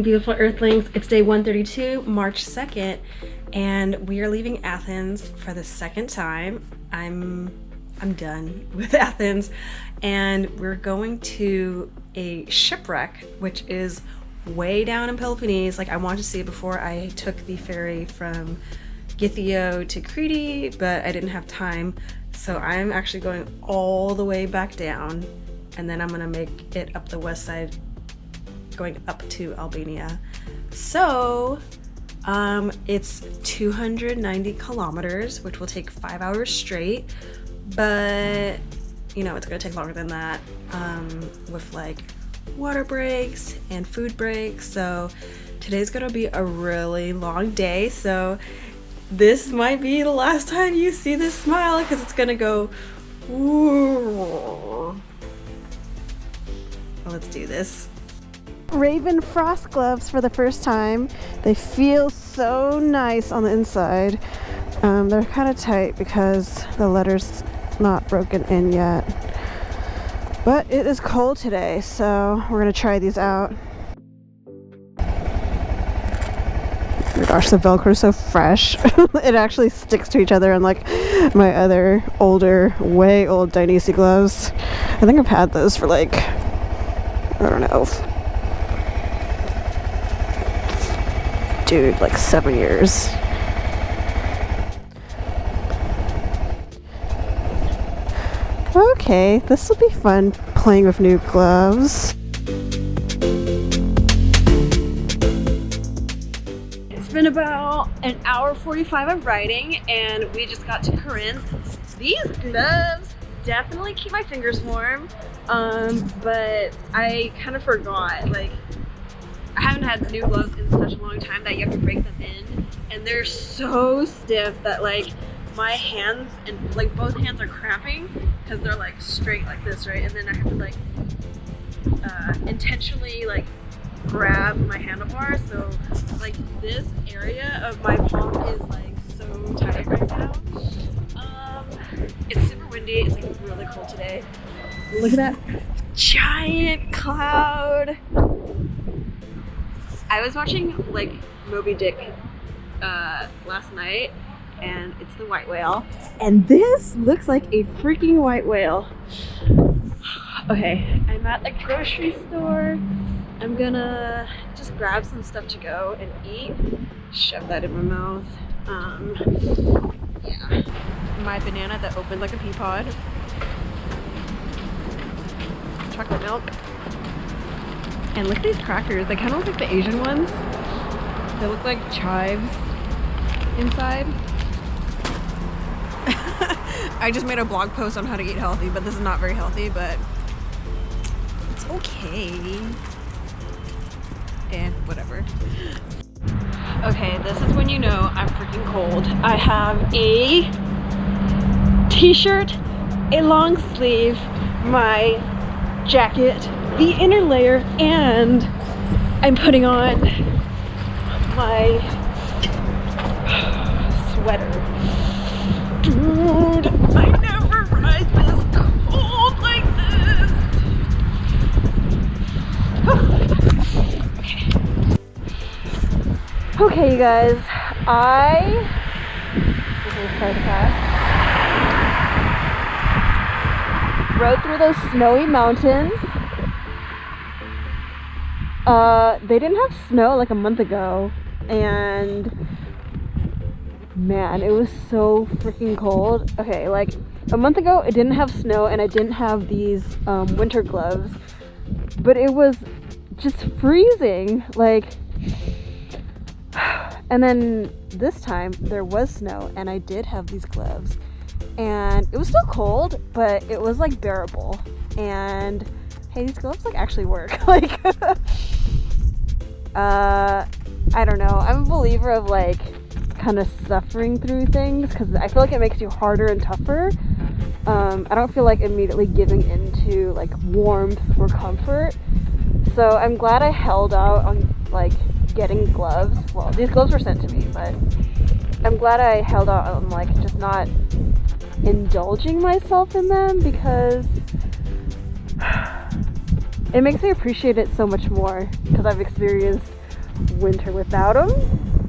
morning, beautiful Earthlings. It's day 132, March 2nd, and we are leaving Athens for the second time. I'm done with Athens, and we're going to a shipwreck, which is way down in Peloponnese. Like, I wanted to see it before I took the ferry from Gytheio to Crete, but I didn't have time. So I'm actually going all the way back down, and then I'm gonna make it up the west side, going up to Albania. So it's 290 kilometers, which will take 5 hours straight, but you know, it's gonna take longer than that with like water breaks and food breaks. So today's gonna be a really long day, so this might be the last time you see this smile, because it's gonna go ooh. Well, let's do this. Raven frost gloves for the first time. They feel so nice on the inside. They're kind of tight because the letter's not broken in yet. But it is cold today, so we're gonna try these out. Oh my gosh, the Velcro is so fresh. It actually sticks to each other, unlike my other older, way old Dainese gloves. I think I've had those for like, I don't know, dude, like 7 years. Okay, this will be fun playing with new gloves. It's been about an hour 45 of riding, and we just got to Corinth. These gloves definitely keep my fingers warm, but I kind of forgot, like, I haven't had new gloves in such a long time that you have to break them in, and they're so stiff that like my hands and like both hands are cramping because they're like straight like this, right? And then I have to like intentionally like grab my handlebar, so like this area of my palm is like so tight right now. It's super windy. It's like really cold today. Look at that giant cloud. I was watching like Moby Dick last night, and it's the white whale, and this looks like a freaking white whale. Okay, I'm at the grocery store. I'm gonna just grab some stuff to go and eat. Shove that in my mouth. Yeah. My banana that opened like a pea pod. Chocolate milk. And look at these crackers. They kind of look like the Asian ones. They look like chives inside. I just made a blog post on how to eat healthy, but this is not very healthy, but it's okay. And whatever. Okay, this is when you know I'm freaking cold. I have a t-shirt, a long sleeve, my jacket, the inner layer, and I'm putting on my sweater. Dude, I never ride this cold like this. Okay, you guys, this is part of the pass. Rode through those snowy mountains. They didn't have snow like a month ago, and man, it was so freaking cold. Okay, like a month ago it didn't have snow and I didn't have these winter gloves, but it was just freezing, like, and then this time there was snow and I did have these gloves, and it was still cold, but it was like bearable. And hey, these gloves like actually work. Like I don't know, I'm a believer of like kind of suffering through things, because I feel like it makes you harder and tougher. I don't feel like immediately giving into like warmth or comfort, so I'm glad I held out on like getting gloves. Well, these gloves were sent to me, but I'm glad I held out on like just not indulging myself in them, because it makes me appreciate it so much more, because I've experienced winter without them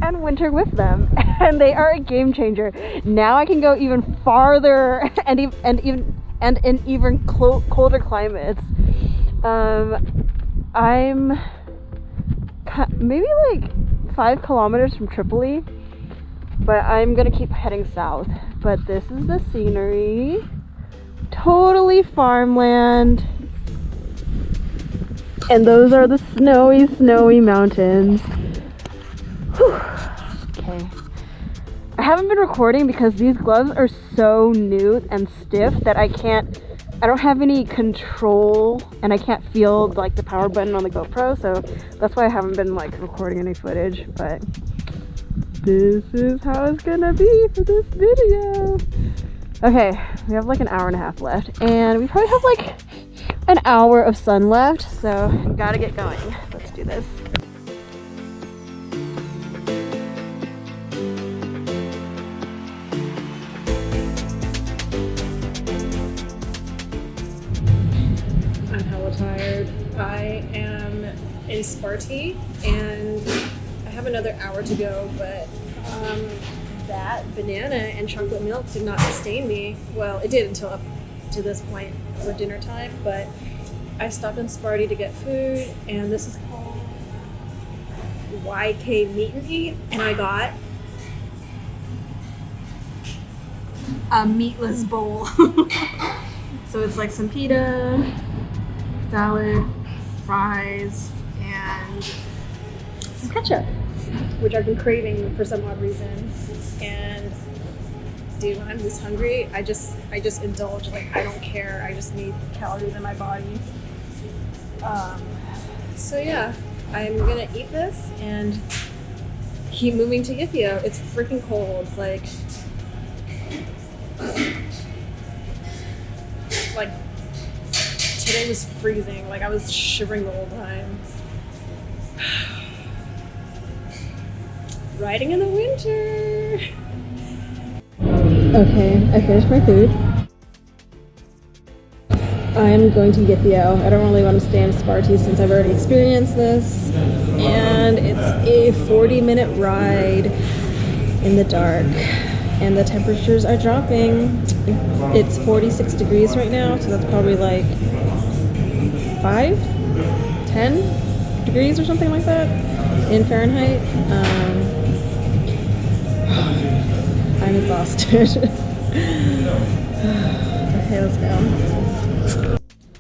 and winter with them, and they are a game changer. Now I can go even farther and in even colder climates. I'm maybe like 5 kilometers from Tripoli, but I'm gonna keep heading south. But this is the scenery. Totally farmland. And those are the snowy mountains. Whew. Okay. I haven't been recording because these gloves are so new and stiff that I don't have any control, and I can't feel like the power button on the GoPro, so that's why I haven't been like recording any footage. But this is how it's gonna be for this video. Okay, we have like an hour and a half left, and we probably have like an hour of sun left, so gotta get going. Let's do this. I'm hella tired. I am in Sparty, and I have another hour to go, but that banana and chocolate milk did not sustain me. Well, it did until up to this point for dinner time, but I stopped in Sparty to get food, and this is called YK Meat and Eat, and I got a meatless bowl. So it's like some pita, salad, fries, and some ketchup, which I've been craving for some odd reason. And dude, when I'm this hungry, I just indulge. Like, I don't care. I just need calories in my body. So yeah, I'm gonna eat this and keep moving to Gytheio. It's freaking cold. Like today was freezing. Like, I was shivering the whole time. Riding in the winter. Okay, I finished my food. I'm going to Gytheio. I don't really want to stay in Sparty since I've already experienced this. And it's a 40-minute ride in the dark. And the temperatures are dropping. It's 46 degrees right now, so that's probably like 10 degrees or something like that in Fahrenheit. I'm exhausted. Okay, let's go.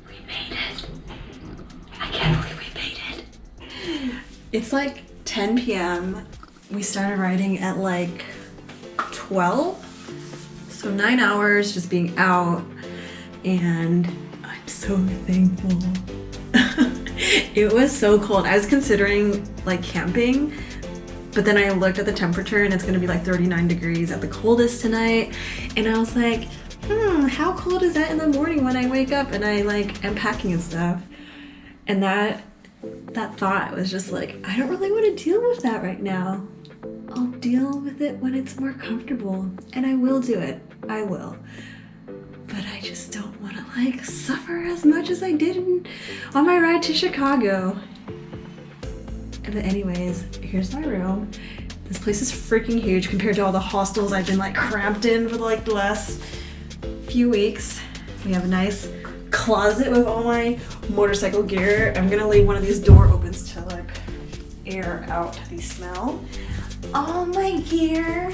We made it. I can't believe we made it. It's like 10 p.m. We started riding at like 12. So 9 hours just being out, and I'm so thankful. It was so cold. I was considering like camping, but then I looked at the temperature and it's gonna be like 39 degrees at the coldest tonight. And I was like, how cold is that in the morning when I wake up and I like am packing and stuff? And that thought was just like, I don't really want to deal with that right now. I'll deal with it when it's more comfortable, and I will do it. I will. But I just don't want to like suffer as much as I did on my ride to Chicago. But anyways, here's my room. This place is freaking huge compared to all the hostels I've been like cramped in for like the last few weeks. We have a nice closet with all my motorcycle gear. I'm gonna leave one of these door opens to like air out the smell. All my gear.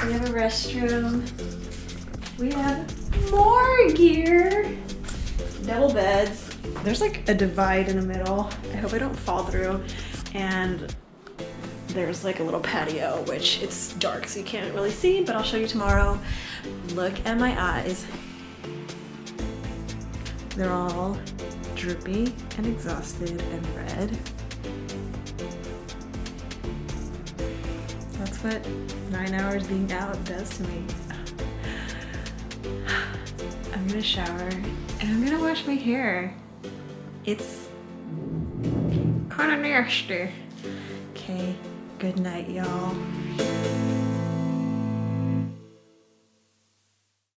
We have a restroom. We have more gear. Double beds. There's like a divide in the middle. I hope I don't fall through. And there's like a little patio, which it's dark so you can't really see, but I'll show you tomorrow. Look at my eyes. They're all droopy and exhausted and red. That's what 9 hours being out does to me. I'm gonna shower and I'm gonna wash my hair. It's kind of nasty. Okay, good night, y'all.